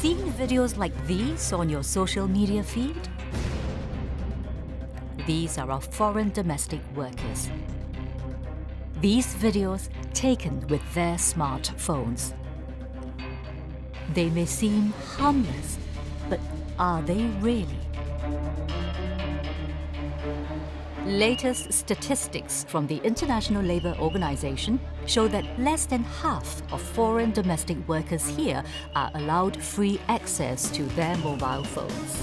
seen videos like these on your social media feed? These are our foreign domestic workers. These videos taken with their smartphones. They may seem harmless, but are they really? Latest statistics from the International Labour Organization show that less than half of foreign domestic workers here are allowed free access to their mobile phones.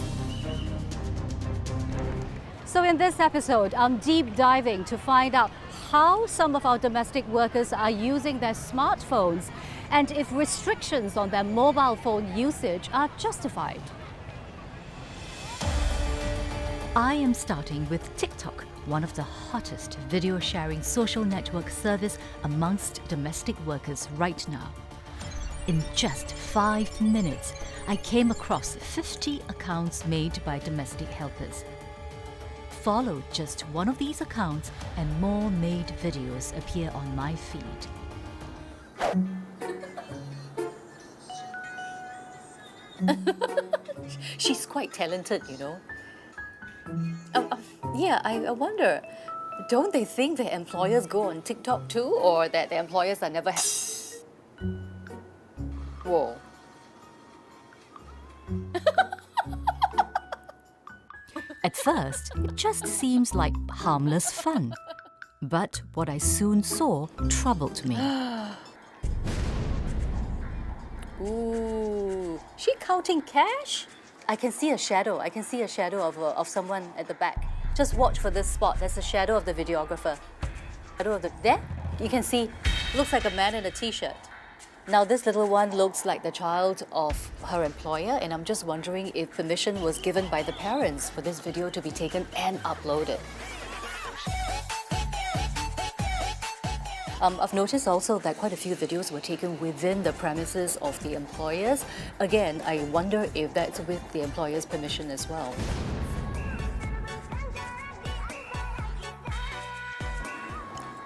So in this episode, I'm deep diving to find out how some of our domestic workers are using their smartphones and if restrictions on their mobile phone usage are justified. I am starting with TikTok, one of the hottest video sharing social network service amongst domestic workers right now. In just 5 minutes, I came across 50 accounts made by domestic helpers. Follow just one of these accounts and more made videos appear on my feed. She's quite talented, you know. Yeah, I wonder, don't they think their employers go on TikTok too, or that their employers are never Whoa. At first, it just seems like harmless fun. But what I soon saw troubled me. Ooh, she counting cash? I can see a shadow. I can see a shadow of someone at the back. Just watch for this spot. There's a shadow of the videographer. There, you can see, looks like a man in a t-shirt. Now this little one looks like the child of her employer, and I'm just wondering if permission was given by the parents for this video to be taken and uploaded. I've noticed also that quite a few videos were taken within the premises of the employers. Again, I wonder if that's with the employer's permission as well.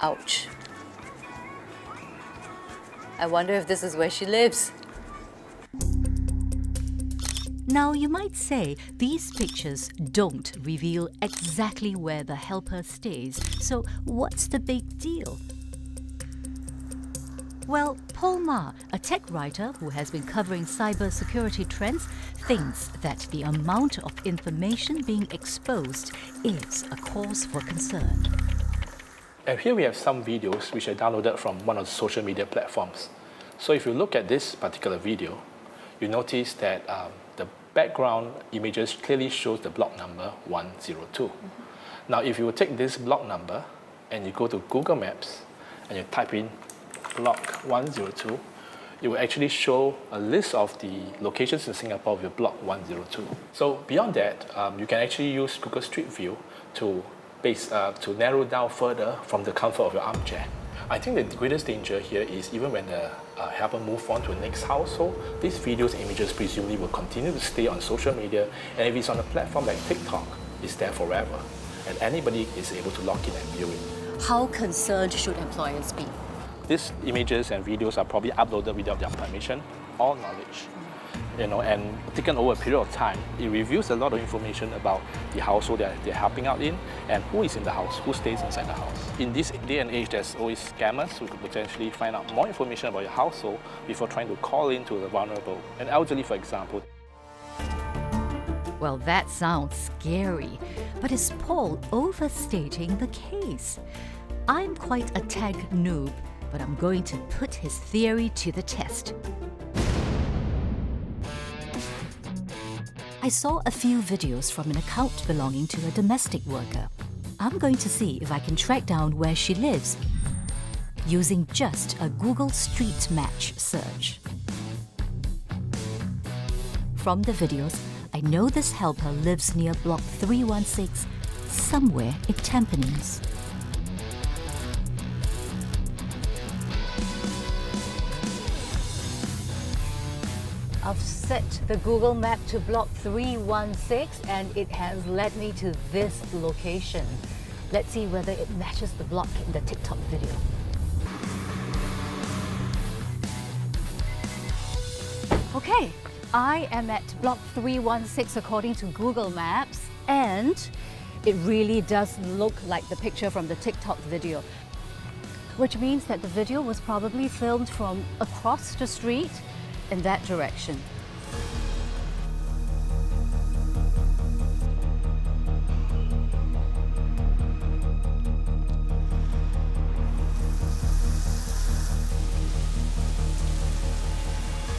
Ouch. I wonder if this is where she lives. Now, you might say these pictures don't reveal exactly where the helper stays, so what's the big deal? Well, Paul Ma, a tech writer who has been covering cybersecurity trends, thinks that the amount of information being exposed is a cause for concern. And here we have some videos which I downloaded from one of the social media platforms. So if you look at this particular video, you notice that the background images clearly shows the block number 102. Now if you take this block number and you go to Google Maps and you type in block 102, it will actually show a list of the locations in Singapore with block 102. So beyond that, you can actually use Google Street View to narrow down further from the comfort of your armchair. I think the greatest danger here is even when the helper moves on to the next household, these videos and images presumably will continue to stay on social media, and if it's on a platform like TikTok, it's there forever, and anybody is able to log in and view it. How concerned should employers be? These images and videos are probably uploaded without their permission or knowledge. And taken over a period of time, it reveals a lot of information about the household that they're helping out in and who is in the house, who stays inside the house. In this day and age, there's always scammers who could potentially find out more information about your household before trying to call in to the vulnerable, an elderly, for example. Well, that sounds scary, but is Paul overstating the case? I'm quite a tech noob, but I'm going to put his theory to the test. I saw a few videos from an account belonging to a domestic worker. I'm going to see if I can track down where she lives using just a Google Street Match search. From the videos, I know this helper lives near block 316, somewhere in Tampines. I've set the Google map to block 316 and it has led me to this location. Let's see whether it matches the block in the TikTok video. Okay, I am at block 316 according to Google Maps, and it really does look like the picture from the TikTok video, which means that the video was probably filmed from across the street in that direction.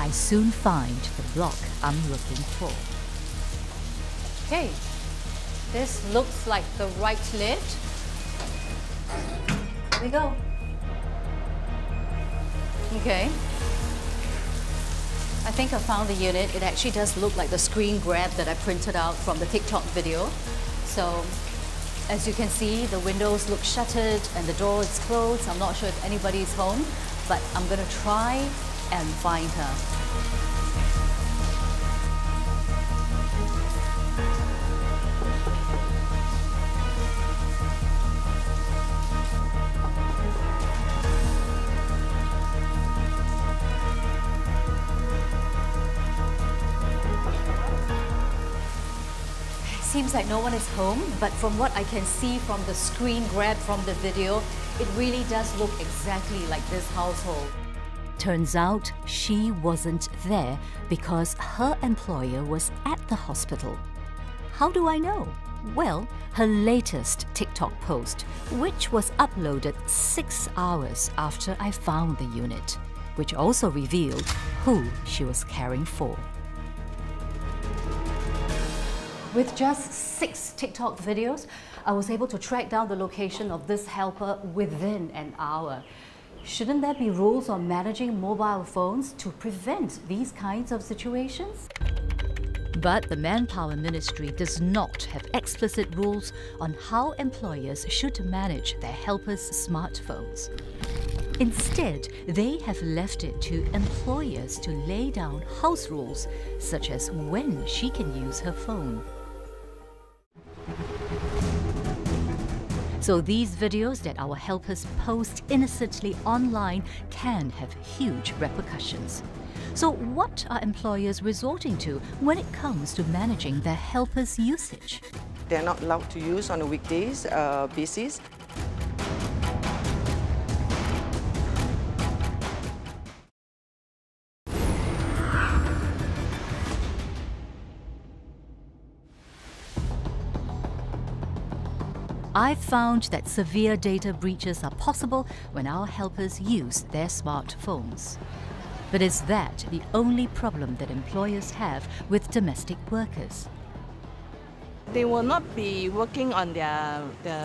I soon find the block I'm looking for. Okay, this looks like the right lift. Here we go. Okay. I think I found the unit. It actually does look like the screen grab that I printed out from the TikTok video. So, as you can see, the windows look shuttered and the door is closed. I'm not sure if anybody's home, but I'm gonna try and find her. Seems like no one is home, but from what I can see from the screen grab from the video, it really does look exactly like this household. Turns out she wasn't there because her employer was at the hospital. How do I know? Well, her latest TikTok post, which was uploaded 6 hours after I found the unit, which also revealed who she was caring for. With just 6 TikTok videos, I was able to track down the location of this helper within an hour. Shouldn't there be rules on managing mobile phones to prevent these kinds of situations? But the Manpower Ministry does not have explicit rules on how employers should manage their helpers' smartphones. Instead, they have left it to employers to lay down house rules, such as when she can use her phone. So these videos that our helpers post innocently online can have huge repercussions. So what are employers resorting to when it comes to managing their helpers' usage? They're not allowed to use on a weekdays basis. I've found that severe data breaches are possible when our helpers use their smartphones. But is that the only problem that employers have with domestic workers? They will not be working on their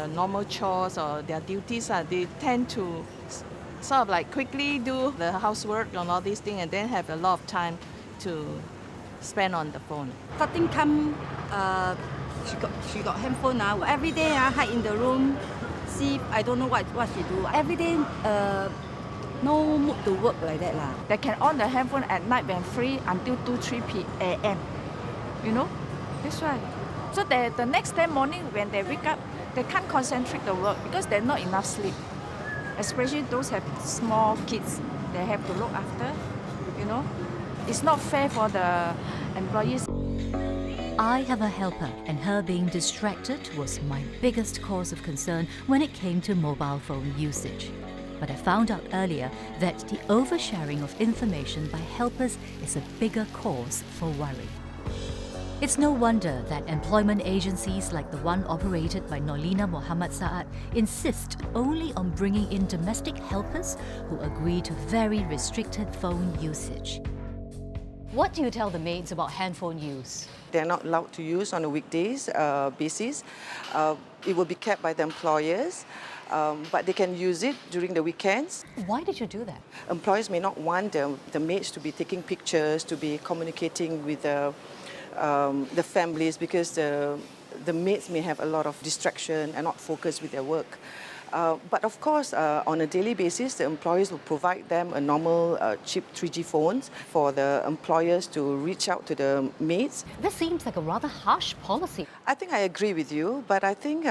normal chores or their duties. They tend to sort of like quickly do the housework and all these things and then have a lot of time to spend on the phone. Starting come, she got handphone now. Every day hide in the room, see, I don't know what she do. Every day, no mood to work like that lah. They can on the handphone at night when free until 2-3 p.m. You know, that's why. So the next day morning when they wake up, they can't concentrate the work because there's not enough sleep. Especially those have small kids, they have to look after. You know, it's not fair for the employees. I have a helper, and her being distracted was my biggest cause of concern when it came to mobile phone usage. But I found out earlier that the oversharing of information by helpers is a bigger cause for worry. It's no wonder that employment agencies like the one operated by Nolina Muhammad Saad insist only on bringing in domestic helpers who agree to very restricted phone usage. What do you tell the maids about handphone use? They're not allowed to use on a weekdays basis. It will be kept by the employers, but they can use it during the weekends. Why did you do that? Employers may not want the maids to be taking pictures, to be communicating with the families because the maids may have a lot of distraction and not focus with their work. But of course, on a daily basis, the employers will provide them a normal cheap 3G phones for the employers to reach out to the maids. This seems like a rather harsh policy. I think I agree with you, but I think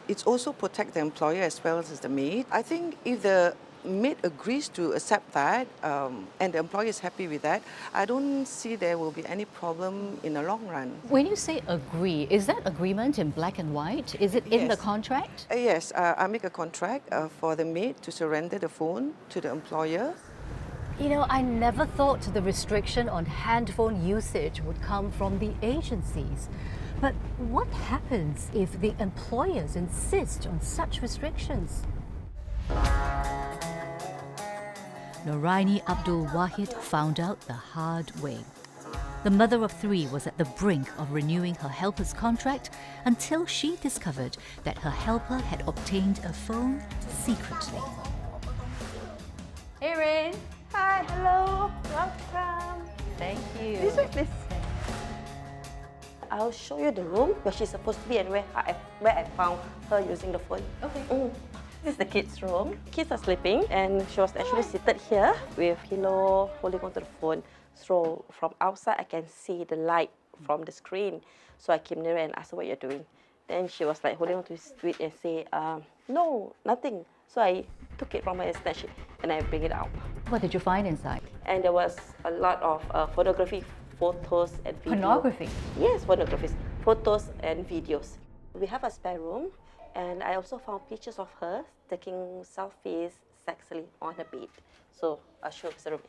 it's also protect the employer as well as the maid. I think if the maid agrees to accept that and the employer is happy with that, I don't see there will be any problem in the long run. When you say agree, is that agreement in black and white? Is it in the Yes. contract? Yes, I make a contract for the maid to surrender the phone to the employer. You know, I never thought the restriction on handphone usage would come from the agencies. But what happens if the employers insist on such restrictions? Noraini Abdul Wahid found out the hard way. The mother of three was at the brink of renewing her helper's contract until she discovered that her helper had obtained a phone secretly. Hey, Rain. Hi, hello, welcome. Thank you. This way, please. I'll show you the room where she's supposed to be and where I found her using the phone. Okay. This is the kids' room. Kids are sleeping and she was actually seated here with pillow holding onto the phone. So from outside I can see the light from the screen. So I came nearer and asked her what you're doing. Then she was like holding onto it and say, no, nothing. So I took it from her and snatched it and I bring it out. What did you find inside? And there was a lot of photography, photos and videos. Pornography? Yes, photographies, photos and videos. We have a spare room and I also found pictures of her taking selfies sexily on her bed. So I'll show you the room.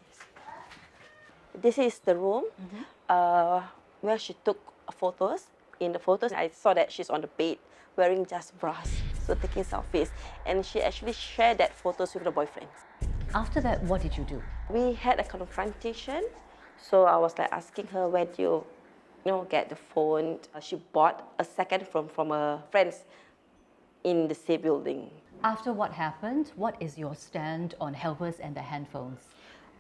This is the room where she took photos. In the photos, I saw that she's on the bed wearing just bras, so taking selfies. And she actually shared that photos with the boyfriend. After that, what did you do? We had a confrontation. So I was like asking her, where do you get the phone? She bought a second phone from her friends in the same building. After what happened, what is your stand on helpers and the handphones?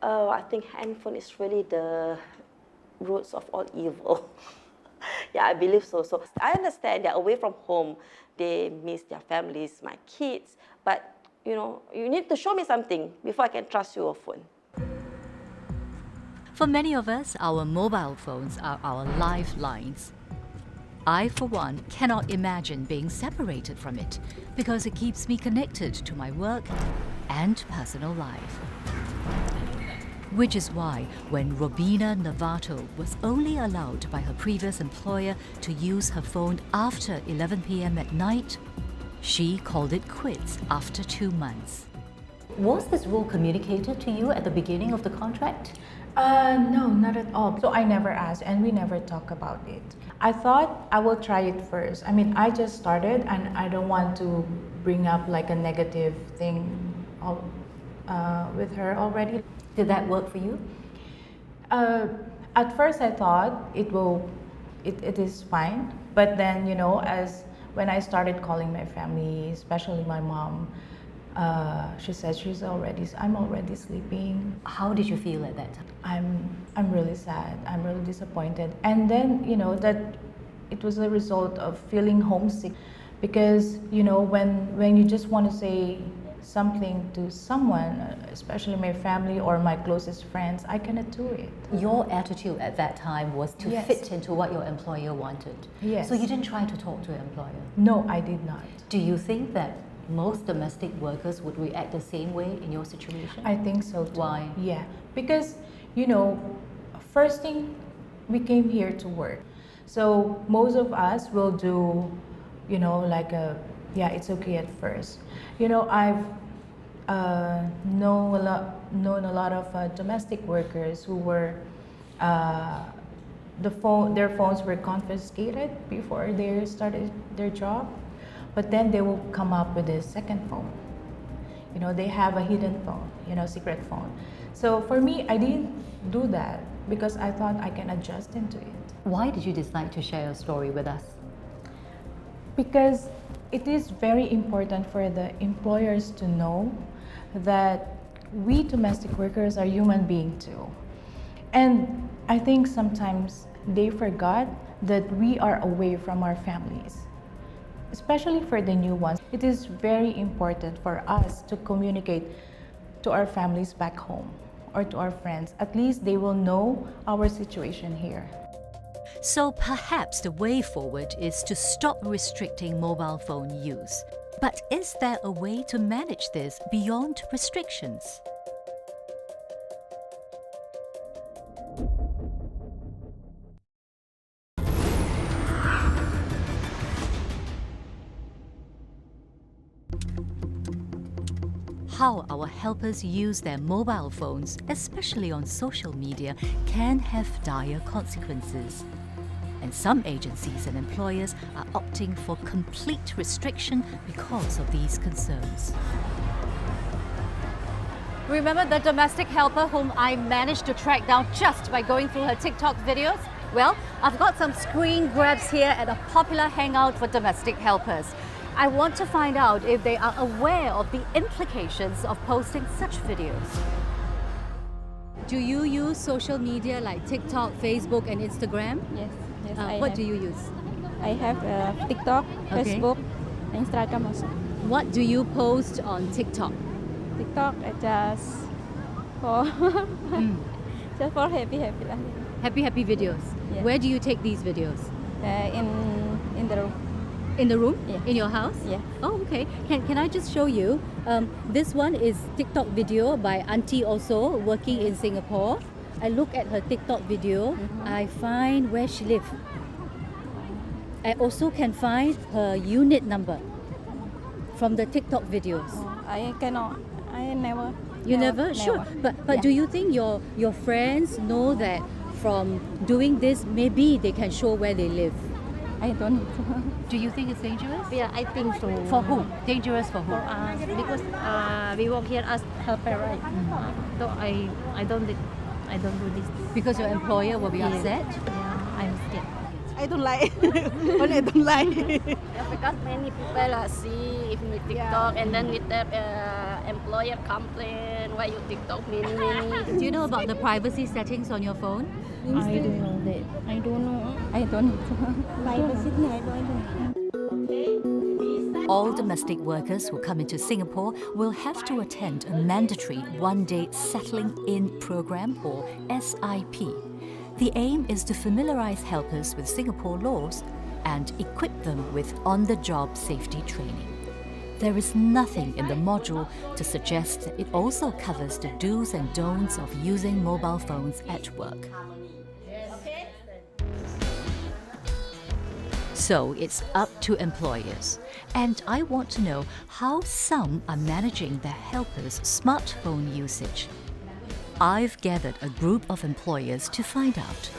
I think handphone is really the roots of all evil. Yeah, I believe so. So I understand they're away from home. They miss their families, my kids. But, you need to show me something before I can trust you a phone. For many of us, our mobile phones are our lifelines. I, for one, cannot imagine being separated from it because it keeps me connected to my work and personal life. Which is why when Robina Navato was only allowed by her previous employer to use her phone after 11 p.m. at night, she called it quits after 2 months. Was this rule communicated to you at the beginning of the contract? No, not at all. So I never asked and we never talk about it. I thought I will try it first. I mean, I just started and I don't want to bring up like a negative thing with her already. Did that work for you? At first I thought it is fine. But then, as when I started calling my family, especially my mom, she said I'm already sleeping. How did you feel at that time? I'm really sad. I'm really disappointed. And then, that it was a result of feeling homesick because, when you just want to say something to someone, especially my family or my closest friends, I cannot do it. Your attitude at that time was to Yes. fit into what your employer wanted. Yes. So you didn't try to talk to your employer. No, I did not. Do you think that most domestic workers would react the same way in your situation? I think so too. Why? Yeah, because, first thing, we came here to work. So most of us will do, it's okay at first. I've known a lot of domestic workers who were, their phones were confiscated before they started their job, but then they will come up with a second phone. They have a hidden phone, secret phone. So for me, I didn't do that because I thought I can adjust into it. Why did you decide to share your story with us? Because it is very important for the employers to know that we domestic workers are human beings too. And I think sometimes they forgot that we are away from our families. Especially for the new ones, it is very important for us to communicate to our families back home or to our friends. At least they will know our situation here. So perhaps the way forward is to stop restricting mobile phone use. But is there a way to manage this beyond restrictions? How our helpers use their mobile phones, especially on social media, can have dire consequences. And some agencies and employers are opting for complete restriction because of these concerns. Remember the domestic helper whom I managed to track down just by going through her TikTok videos? Well, I've got some screen grabs here at a popular hangout for domestic helpers. I want to find out if they are aware of the implications of posting such videos. Do you use social media like TikTok, Facebook and Instagram? Yes, What do you use? I have TikTok, Okay. Facebook, Instagram also. What do you post on TikTok? TikTok just for just for happy lah. Happy videos. Yeah. Where do you take these videos? In the room. In the room? Yeah. In your house? Yeah. Oh, okay. Can I just show you? This one is TikTok video by Auntie also working in Singapore. I look at her TikTok video. I find where she lives. I also can find her unit number from the TikTok videos. I cannot. I never. You never? Sure. But Yeah. do you think your friends know that from doing this maybe they can show where they live? I don't know. Do you think it's dangerous? Yeah, I think so. For who? Dangerous for who? For us, because we work here as helper, right? So I don't do this. Because your employer will be Yeah. upset? Yeah, I'm scared. I don't like. Only I don't like. Yeah, because many people see if me TikTok and then with their employer complain why you TikTok many. Do you know about the privacy settings on your phone? I don't know that. I don't know. I don't know. Privacy, I don't know. All domestic workers who come into Singapore will have to attend a mandatory one-day settling in program or SIP. The aim is to familiarize helpers with Singapore laws and equip them with on-the-job safety training. There is nothing in the module to suggest that it also covers the do's and don'ts of using mobile phones at work. So it's up to employers. And I want to know how some are managing their helpers' smartphone usage. I've gathered a group of employers to find out.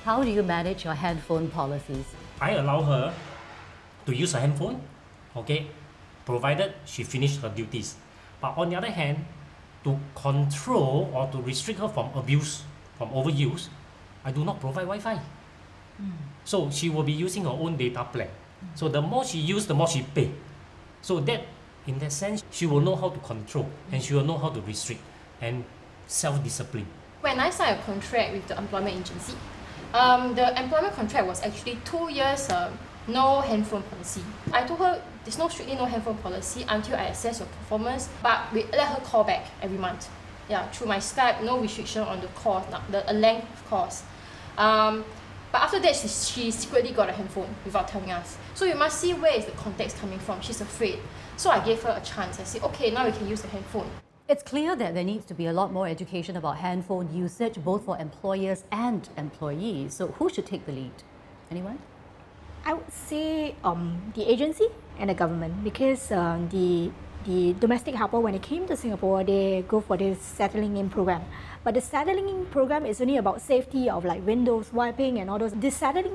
How do you manage your handphone policies? I allow her to use her handphone, okay, provided she finished her duties. But on the other hand, to control or to restrict her from abuse, from overuse, I do not provide Wi-Fi. So she will be using her own data plan. So the more she uses, the more she pay. So that, in that sense, she will know how to control and she will know how to restrict and self-discipline. When I signed a contract with the employment agency, the employment contract was actually 2 years no handphone policy. I told her there's no strictly no handphone policy until I assess your performance, but we let her call back every month. Yeah, through my Skype, no restriction on the call, the length of calls. But after that, she secretly got a handphone without telling us. So you must see where is the context coming from. She's afraid. So I gave her a chance. I said, okay, now we can use the handphone. It's clear that there needs to be a lot more education about handphone usage, both for employers and employees. So who should take the lead? Anyone? I would say the agency and the government, because the domestic helper, when they came to Singapore, they go for this settling in program. But the settling in program is only about safety of like windows wiping and all those. This settling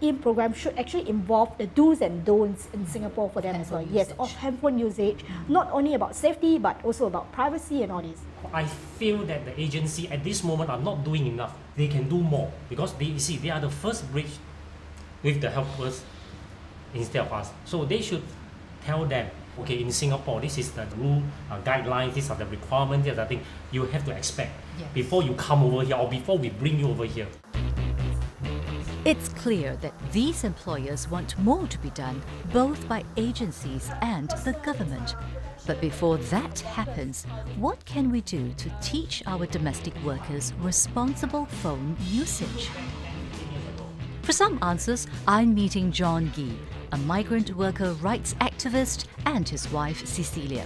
in program should actually involve the do's and don'ts in Singapore for them as well. Yes, of handphone usage, not only about safety but also about privacy and all this. I feel that the agency at this moment are not doing enough. They can do more because they are the first bridge with the helpers instead of us. So they should tell them, okay, in Singapore, this is the rule, guidelines, these are the requirements, these are the things you have to expect before you come over here or before we bring you over here. It's clear that these employers want more to be done, both by agencies and the government. But before that happens, what can we do to teach our domestic workers responsible phone usage? For some answers, I'm meeting John Gee, a migrant worker rights activist, and his wife Cecilia.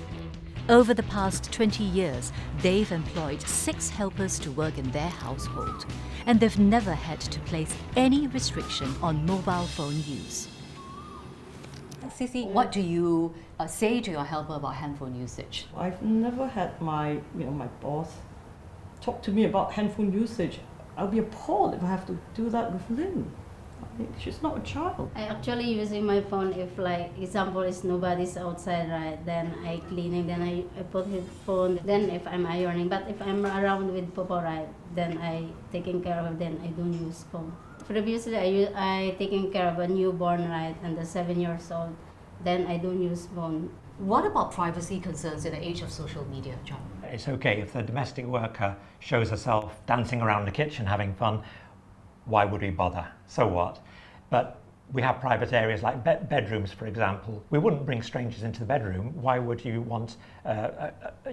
Over the past 20 years, they've employed 6 helpers to work in their household, and they've never had to place any restriction on mobile phone use. Cici, what do you say to your helper about handphone usage? I've never had my boss talk to me about handphone usage. I'll be appalled if I have to do that with Lynn. I mean, she's not a child. I actually using my phone if, like, example is nobody's outside, right? Then I cleaning, then I put his phone. Then if I'm ironing, but if I'm around with Papa, right, then I taking care of them. I don't use phone. Previously, I taking care of a newborn, right, and the 7 years old. Then I don't use phone. What about privacy concerns in the age of social media, John? It's okay if the domestic worker shows herself dancing around the kitchen having fun. Why would we bother? So what? But we have private areas like bedrooms, for example. We wouldn't bring strangers into the bedroom. Why would you want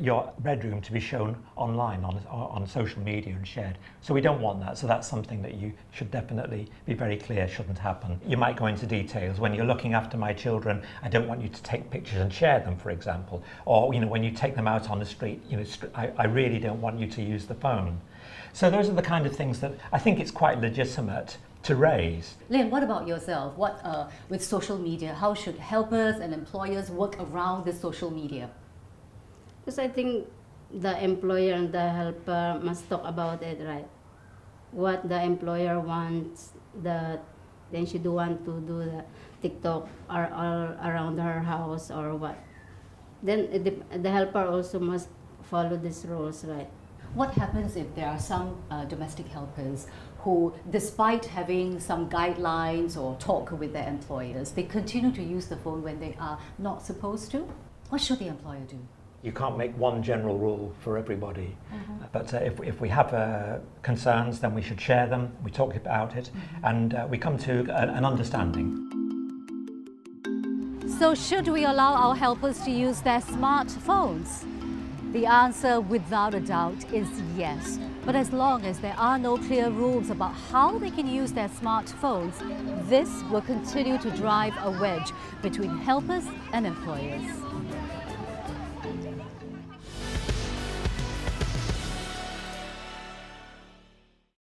your bedroom to be shown online on social media and shared? So we don't want that. So that's something that you should definitely be very clear shouldn't happen. You might go into details. When you're looking after my children, I don't want you to take pictures and share them, for example. Or when you take them out on the street, I really don't want you to use the phone. So those are the kind of things that I think it's quite legitimate to raise. Lynn, what about yourself? What with social media, how should helpers and employers work around the social media? Because I think the employer and the helper must talk about it, right? What the employer wants, then she do want to do the TikTok or around her house or what. Then the helper also must follow these rules, right? What happens if there are some domestic helpers who, despite having some guidelines or talk with their employers, they continue to use the phone when they are not supposed to? What should the employer do? You can't make one general rule for everybody. But if we have concerns, then we should share them, we talk about it, and we come to an understanding. So should we allow our helpers to use their smartphones? The answer, without a doubt, is yes. But as long as there are no clear rules about how they can use their smartphones, this will continue to drive a wedge between helpers and employers.